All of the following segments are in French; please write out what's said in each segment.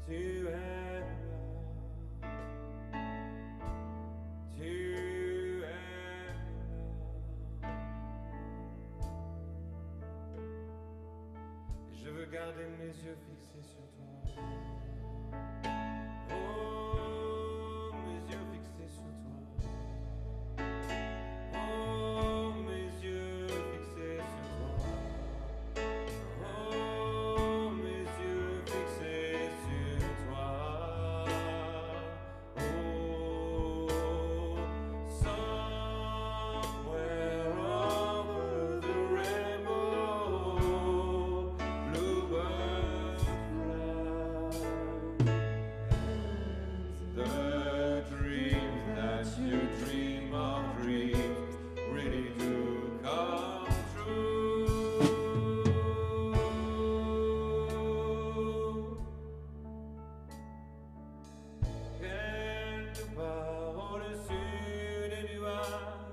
Tu es là. Tu es là. Je veux garder mes yeux fixés sur toi. Oh, mes yeux fixés sur toi. Oh, mes yeux fixés sur toi. Oh, mes yeux fixés sur toi. Oh, somewhere over the rainbow, bluebirds fly. The dreams that you dream of dreams really do come true. Quelque part au-dessus des nuages,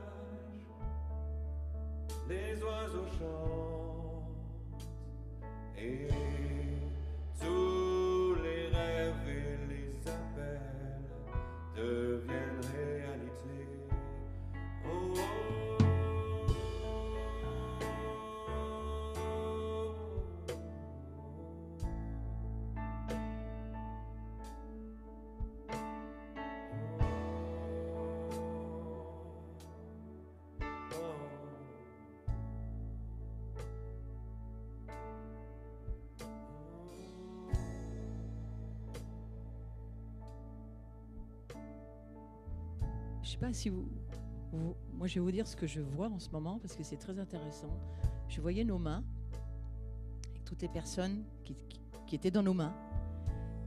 les oiseaux chantent et tous les rêves et les appels deviennent réalité. Oh, Je ne sais pas si moi, je vais vous dire ce que je vois en ce moment parce que c'est très intéressant. Je voyais nos mains, avec toutes les personnes qui étaient dans nos mains.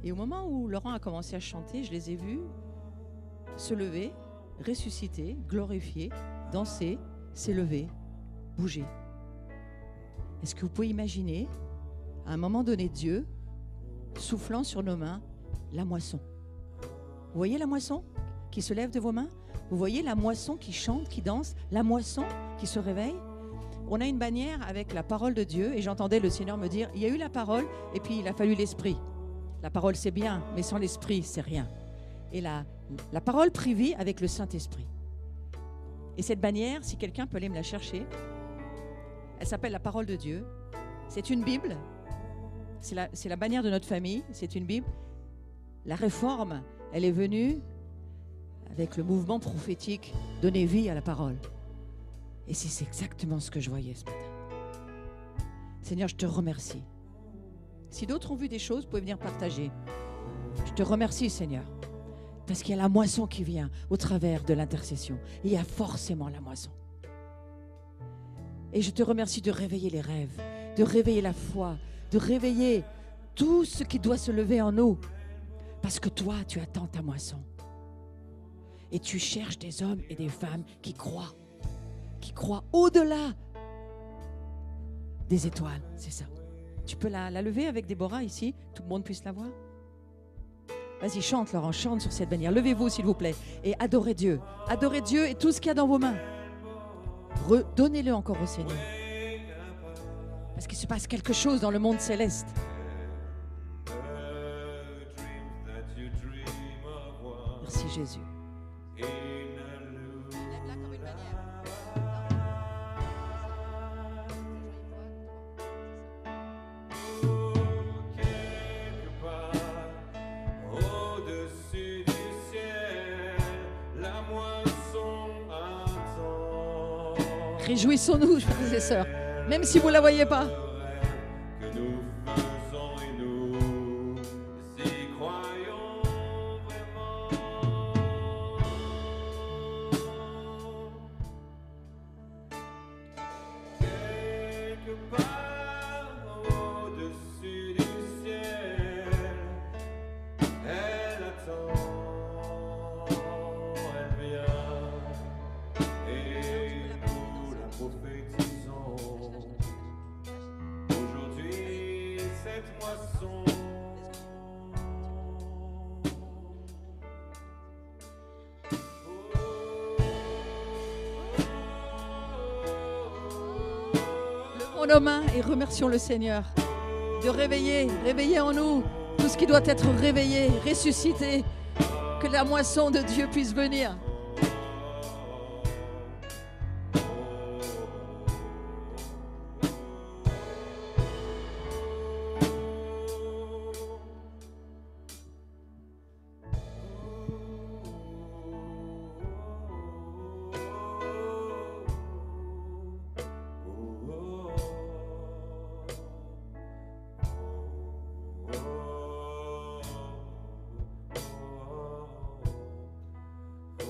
Et au moment où Laurent a commencé à chanter, je les ai vus se lever, ressusciter, glorifier, danser, s'élever, bouger. Est-ce que vous pouvez imaginer, à un moment donné, Dieu soufflant sur nos mains la moisson? Vous voyez la moisson qui se lève de vos mains? Vous voyez la moisson qui chante, qui danse, la moisson qui se réveille? On a une bannière avec la parole de Dieu et j'entendais le Seigneur me dire, il y a eu la parole et puis il a fallu l'esprit. La parole c'est bien, mais sans l'esprit c'est rien. Et la parole prit vie avec le Saint-Esprit. Et cette bannière, si quelqu'un peut aller me la chercher, elle s'appelle la parole de Dieu. C'est une Bible, c'est la bannière de notre famille, c'est une Bible. La réforme, elle est venue avec le mouvement prophétique, donner vie à la parole. Et c'est exactement ce que je voyais ce matin. Seigneur, je te remercie. Si d'autres ont vu des choses, vous pouvez venir partager. Je te remercie, Seigneur, parce qu'il y a la moisson qui vient au travers de l'intercession. Et il y a forcément la moisson. Et je te remercie de réveiller les rêves, de réveiller la foi, de réveiller tout ce qui doit se lever en nous. Parce que toi, tu attends ta moisson. Et tu cherches des hommes et des femmes qui croient au-delà des étoiles, c'est ça. Tu peux la lever avec Déborah ici, tout le monde puisse la voir. Vas-y, chante Laurent, chante sur cette bannière. Levez-vous s'il vous plaît et adorez Dieu. Adorez Dieu et tout ce qu'il y a dans vos mains. Redonnez-le encore au Seigneur. Parce qu'il se passe quelque chose dans le monde céleste. Merci Jésus. Lève-la comme une bannière. Quelque part au-dessus du ciel, la moisson attend. Réjouissons-nous, frères et sœurs, même si vous ne la voyez pas. Que nous faisons et nous y croyons vraiment. Quelque part au-dessus du ciel, elle attend, elle vient, et nous la prophétisons. Aujourd'hui, cette moisson. Levons nos mains et remercions le Seigneur de réveiller en nous Tout ce qui doit être réveillé, ressuscité, que la moisson de Dieu puisse venir.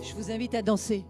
Je vous invite à danser.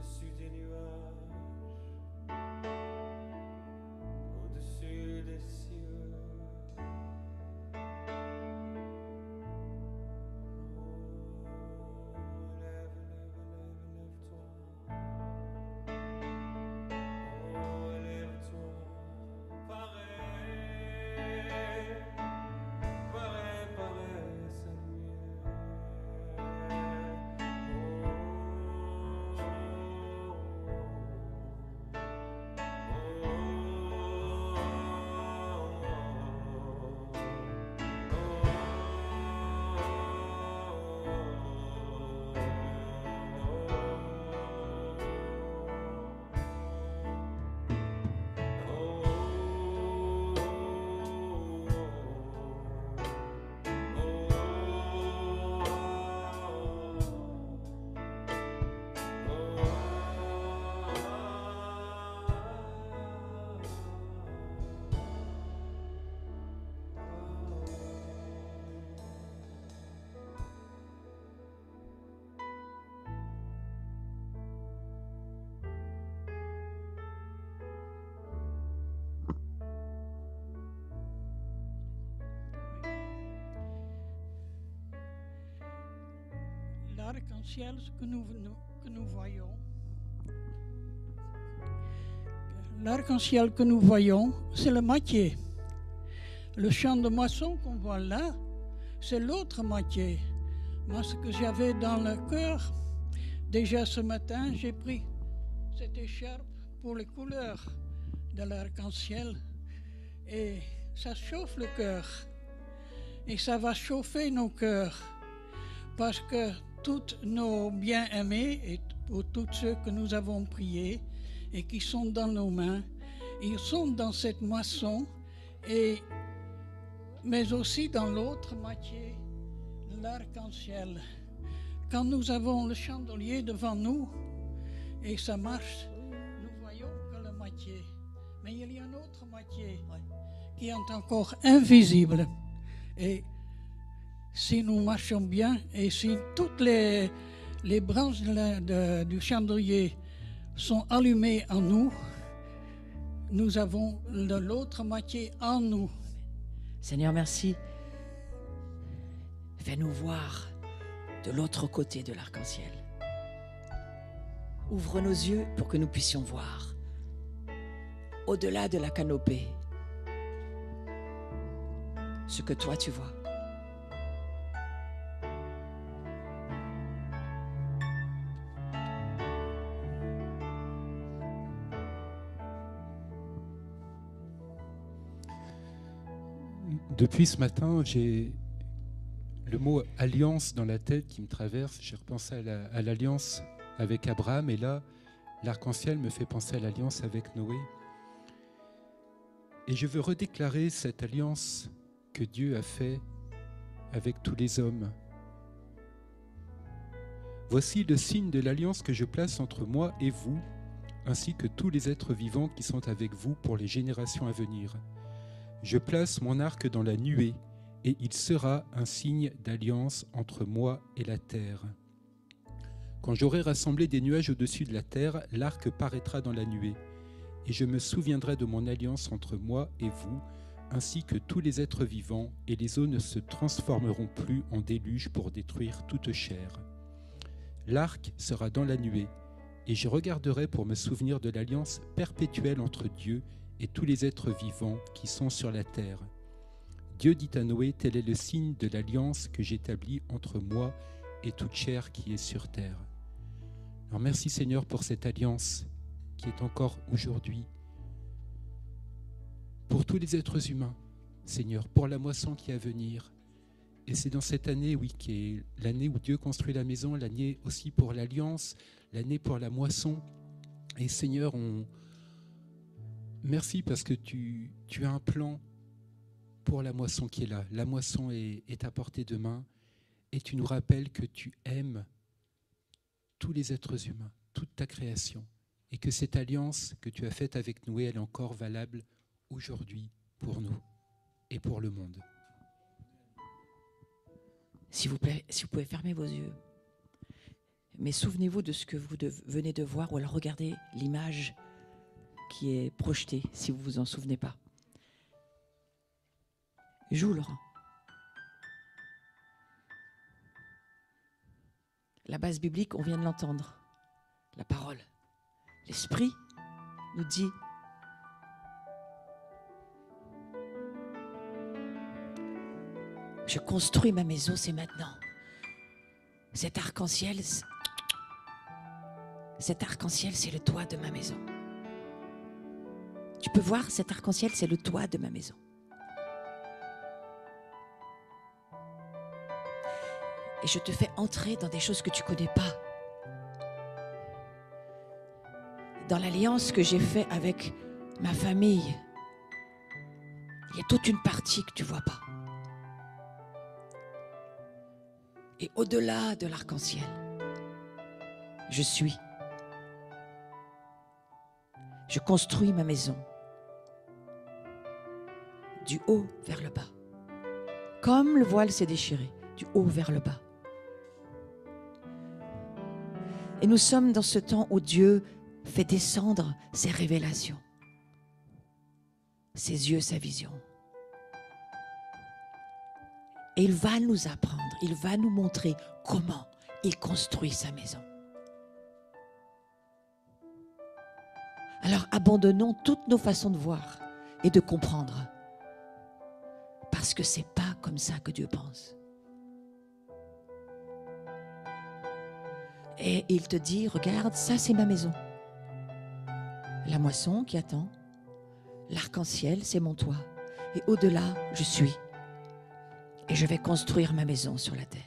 Au-dessus des nuages, au-dessus des cieux, lève-toi, paraît sa L'arc-en-ciel que nous voyons, l'arc-en-ciel que nous voyons, c'est la moitié. Le champ de moisson qu'on voit là, c'est l'autre moitié. Moi, ce que j'avais dans le cœur, déjà ce matin, j'ai pris cette écharpe pour les couleurs de l'arc-en-ciel et ça chauffe le cœur. Et ça va chauffer nos cœurs. Parce que tous nos bien-aimés et pour tous ceux que nous avons priés et qui sont dans nos mains, ils sont dans cette moisson, mais aussi dans l'autre moitié, l'arc-en-ciel. Quand nous avons le chandelier devant nous et ça marche, nous voyons que la moitié. Mais il y a une autre moitié qui est encore invisible. Et si nous marchons bien et si toutes les branches du chandelier sont allumées en nous, nous avons l'autre moitié en nous. Seigneur, merci. Fais-nous voir de l'autre côté de l'arc-en-ciel. Ouvre nos yeux pour que nous puissions voir au-delà de la canopée ce que toi tu vois. Depuis ce matin, j'ai le mot alliance dans la tête qui me traverse. J'ai repensé à l'alliance avec Abraham et là, l'arc-en-ciel me fait penser à l'alliance avec Noé. Et je veux redéclarer cette alliance que Dieu a faite avec tous les hommes. Voici le signe de l'alliance que je place entre moi et vous, ainsi que tous les êtres vivants qui sont avec vous pour les générations à venir. Je place mon arc dans la nuée, et il sera un signe d'alliance entre moi et la terre. Quand j'aurai rassemblé des nuages au-dessus de la terre, l'arc paraîtra dans la nuée, et je me souviendrai de mon alliance entre moi et vous, ainsi que tous les êtres vivants, et les eaux ne se transformeront plus en déluge pour détruire toute chair. L'arc sera dans la nuée, et je regarderai pour me souvenir de l'alliance perpétuelle entre Dieu et tous les êtres vivants qui sont sur la terre. Dieu dit à Noé, tel est le signe de l'alliance que j'établis entre moi et toute chair qui est sur terre. Alors merci Seigneur pour cette alliance qui est encore aujourd'hui. Pour tous les êtres humains, Seigneur, pour la moisson qui est à venir. Et c'est dans cette année, oui, qui est l'année où Dieu construit la maison, l'année aussi pour l'alliance, l'année pour la moisson. Et Seigneur, merci parce que tu as un plan pour la moisson qui est là. La moisson est à portée de main et tu nous rappelles que tu aimes tous les êtres humains, toute ta création et que cette alliance que tu as faite avec Noé, elle est encore valable aujourd'hui pour nous et pour le monde. S'il vous plaît, si vous pouvez fermer vos yeux. Mais souvenez-vous de ce que vous venez de voir ou alors regardez l'image qui est projetée, si vous ne vous en souvenez pas. Joue, Laurent. La base biblique, on vient de l'entendre. La parole. L'Esprit nous dit je construis ma maison, c'est maintenant. Cet arc-en-ciel, c'est le toit de ma maison. Tu peux voir, cet arc-en-ciel, c'est le toit de ma maison. Et je te fais entrer dans des choses que tu ne connais pas. Dans l'alliance que j'ai faite avec ma famille, il y a toute une partie que tu ne vois pas. Et au-delà de l'arc-en-ciel, je suis. Je construis ma maison du haut vers le bas. Comme le voile s'est déchiré, du haut vers le bas. Et nous sommes dans ce temps où Dieu fait descendre ses révélations, ses yeux, sa vision. Et il va nous apprendre, il va nous montrer comment il construit sa maison. Alors abandonnons toutes nos façons de voir et de comprendre. Parce que ce n'est pas comme ça que Dieu pense. Et il te dit, regarde, ça c'est ma maison. La moisson qui attend, l'arc-en-ciel c'est mon toit. Et au-delà, je suis. et je vais construire ma maison sur la terre.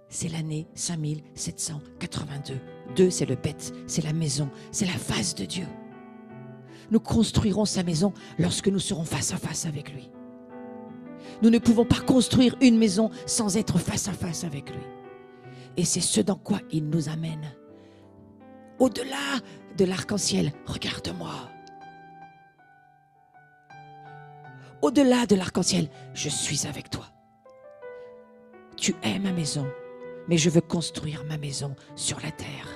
C'est l'année 5782. 2, c'est le bête, c'est la maison, c'est la face de Dieu. Nous construirons sa maison lorsque nous serons face à face avec lui. Nous ne pouvons pas construire une maison sans être face à face avec lui. Et c'est ce dans quoi il nous amène. Au-delà de l'arc-en-ciel, regarde-moi. Au-delà de l'arc-en-ciel, je suis avec toi. Tu es ma maison, mais je veux construire ma maison sur la terre.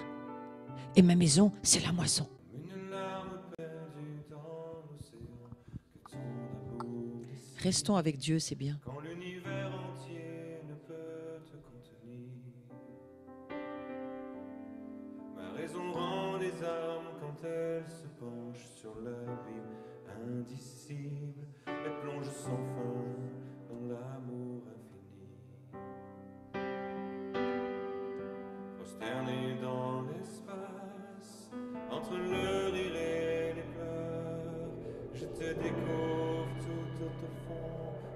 Et ma maison, c'est la moisson. Une larme perdue dans l'océan, que ton amour décide. Restons avec Dieu, c'est bien. Quand l'univers entier ne peut te contenir, ma raison rend les armes quand elle se penche sur l'abîme indicible et plonge sans fin dans l'amour infini. Prosterné dans l'espace, entre le rire et les pleurs, je te découvre tout au fond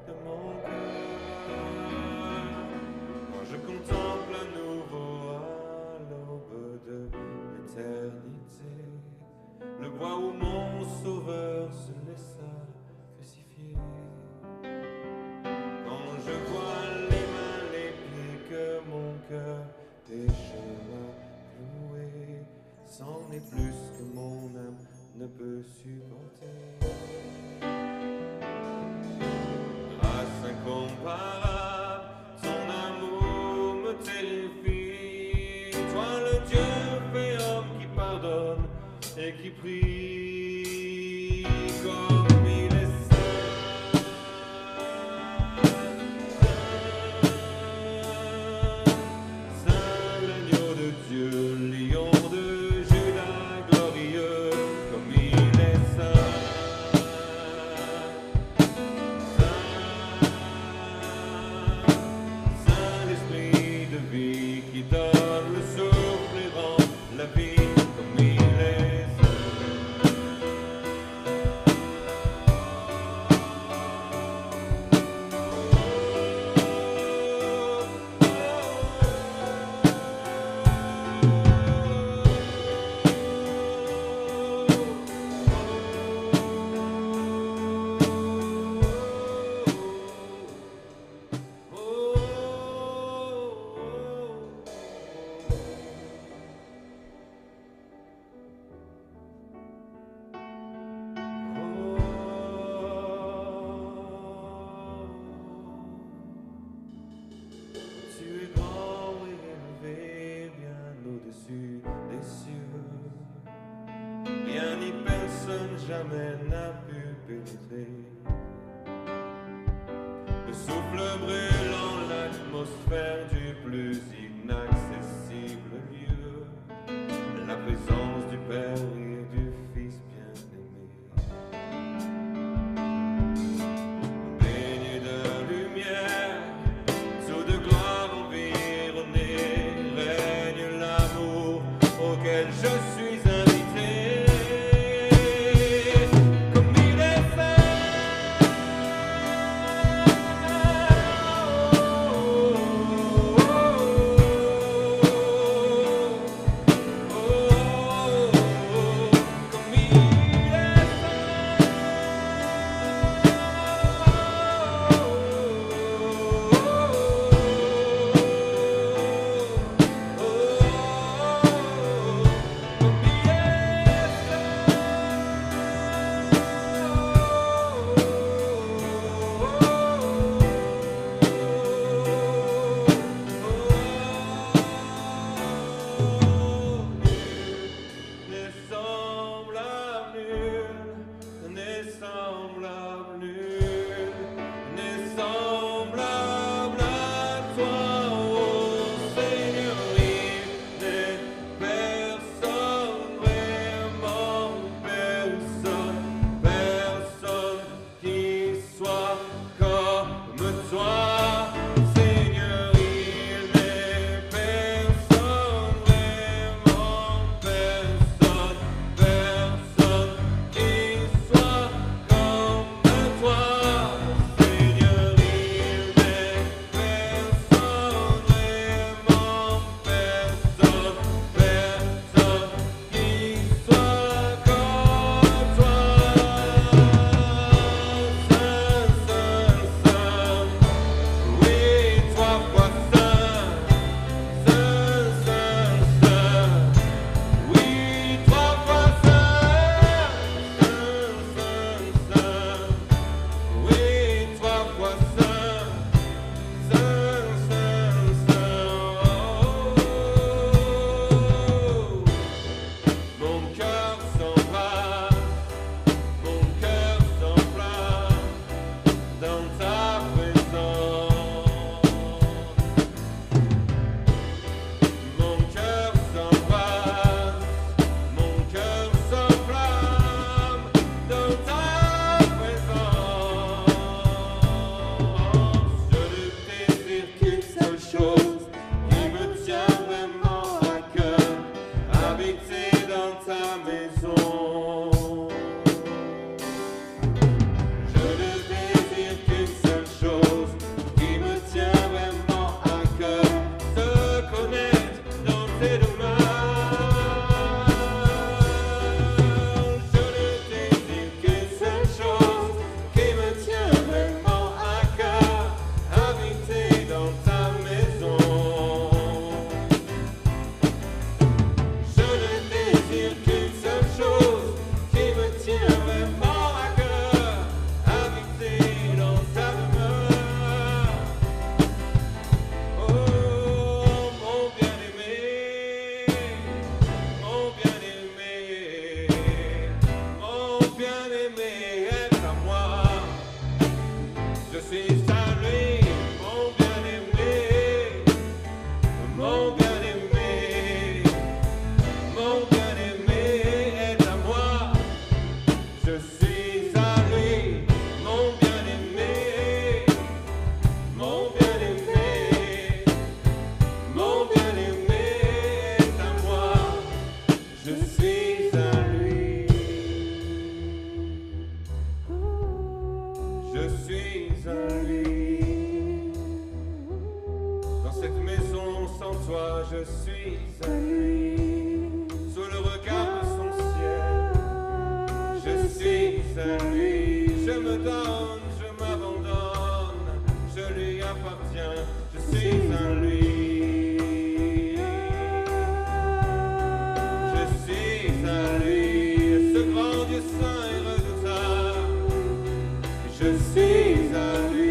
de mon cœur. Quand je contemple à nouveau à l'aube de l'éternité le bois où mon sauveur se laissa crucifier. Quand je vois les mains, les pieds que mon cœur péché m'a cloué, c'en est plus que mon âme ne peut supporter. Grâce incomparable, ton amour me terrifie. Toi le Dieu fait homme qui pardonne et qui prie comme il est saint. Saint l'agneau de Dieu, lion de Judas glorieux, comme il est saint. Saint l'esprit de vie qui donne le souffle et rend la vie, comme il est saint. Tu es grand et élevé, bien au-dessus des cieux. Rien ni personne jamais n'a pu pénétrer. Le souffle brûlant l'atmosphère du plus inaccessible lieu. La présence du Père et du Fils bien-aimé. Baigné de lumière, sous de gloire environné, règne l'amour auquel je suis invité. Comme il est fait, comme il Seigneur, Mon bien-aimé, mon bien-aimé est à moi, je suis à lui. Je suis à lui. Dans cette maison sans toi, je suis à lui. Sous le regard de son ciel, je suis à lui. Je me donne, je m'abandonne, je lui appartiens, je suis à lui. Je suis à lui, ce grand Dieu saint et redoutable. Je suis à lui.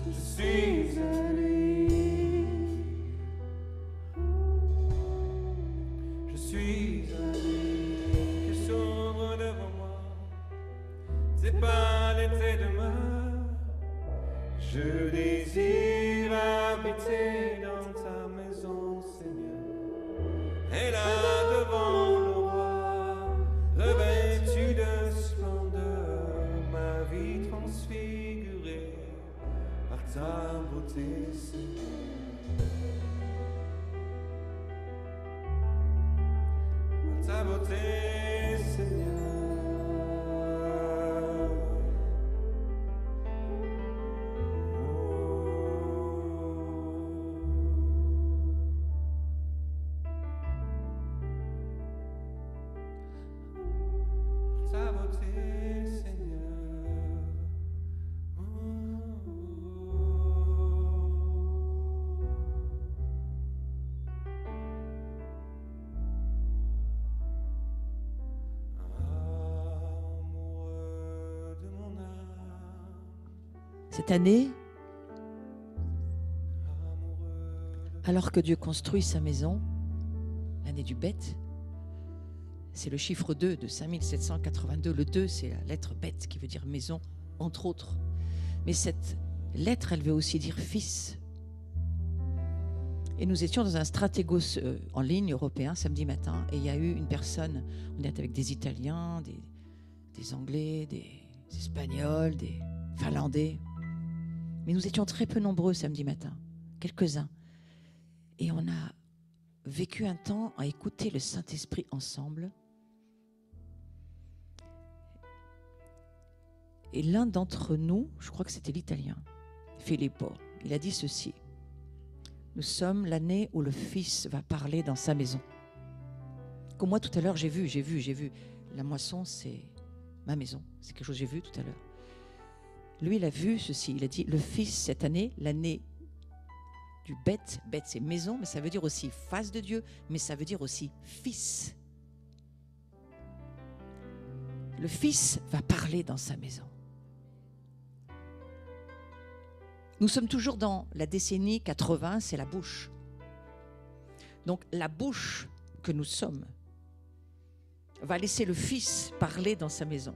Je suis à lui. Je suis à lui. Que s'ouvre devant moi. C'est pas l'été demain. Je désire habiter dans ta maison, Seigneur. Et là devant le roi, revêtu de splendeur, ma vie transfigurée par ta beauté, Seigneur. Par ta beauté, Seigneur. Ta beauté, Seigneur. Amoureux de mon âme, Cette année, amoureux de alors que Dieu construit sa maison, l'année du bête, c'est le chiffre 2 de 5782. Le 2, c'est la lettre bête qui veut dire maison, entre autres. Mais cette lettre, elle veut aussi dire fils. Et nous étions dans un stratégos en ligne européen samedi matin, et il y a eu une personne, on est avec des Italiens, des Anglais, des Espagnols, des Finlandais. Mais nous étions très peu nombreux samedi matin, quelques-uns. Et on a vécu un temps à écouter le Saint-Esprit ensemble. Et l'un d'entre nous, je crois que c'était l'Italien, Filippo, il a dit ceci: nous sommes l'année où le Fils va parler dans sa maison. Comme moi tout à l'heure, j'ai vu. La moisson, c'est ma maison. C'est quelque chose que j'ai vu tout à l'heure. Lui, il a vu ceci. Il a dit, le Fils, cette année, l'année du bête. Bête, c'est maison, mais ça veut dire aussi face de Dieu, mais ça veut dire aussi fils. Le Fils va parler dans sa maison. Nous sommes toujours dans la décennie 80, c'est la bouche. Donc la bouche que nous sommes va laisser le Fils parler dans sa maison.